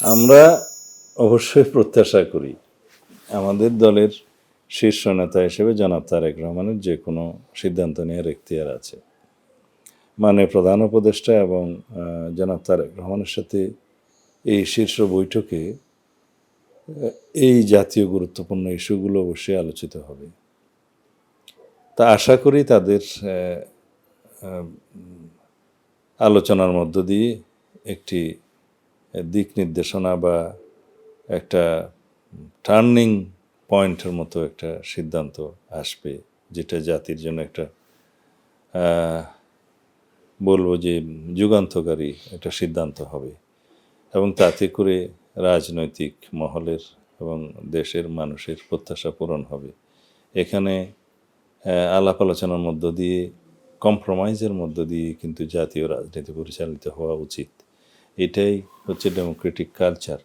আমরা অবশ্যই প্রত্যাশা করি আমাদের দলের শীর্ষ নেতা হিসেবে জনাব তারেক রহমানের যে কোনো সিদ্ধান্ত নেওয়ার এখতিয়ার আছে। মানে প্রধান উপদেষ্টা এবং জনাব তারেক রহমানের সাথে এই শীর্ষ বৈঠকে এই জাতীয় গুরুত্বপূর্ণ ইস্যুগুলো অবশ্যই আলোচিত হবে। তা আশা করি তাদের আলোচনার মধ্য দিয়ে একটি দিক নির্দেশনা বা একটা টার্নিং পয়েন্টের মতো একটা সিদ্ধান্ত আসবে, যেটা জাতির জন্য একটা বলবো যে যুগান্তকারী একটা সিদ্ধান্ত হবে এবং তাতে করে রাজনৈতিক মহলের এবং দেশের মানুষের প্রত্যাশা পূরণ হবে। এখানে আলাপ আলোচনার মধ্য দিয়ে, কম্প্রোমাইজের মধ্য দিয়ে কিন্তু জাতীয় রাজনীতি পরিচালিত হওয়া উচিত। এটাই হচ্ছে ডেমোক্রেটিক কালচার।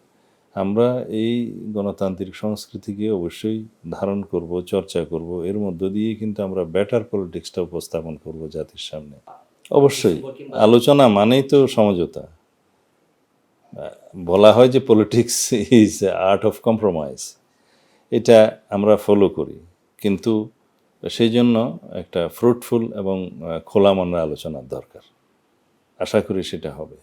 আমরা এই গণতান্ত্রিক সংস্কৃতিকে অবশ্যই ধারণ করব, চর্চা করব। এর মধ্য দিয়ে কিন্তু আমরা বেটার পলিটিক্সটা উপস্থাপন করব জাতির সামনে। অবশ্যই আলোচনা মানেই তো সমঝোতা। বলা হয় যে politics is art of compromise, এটা আমরা ফলো করি, কিন্তু সেই জন্য একটা ফ্রুটফুল এবং খোলা মনের আলোচনার দরকার। আশা করি সেটা হবে।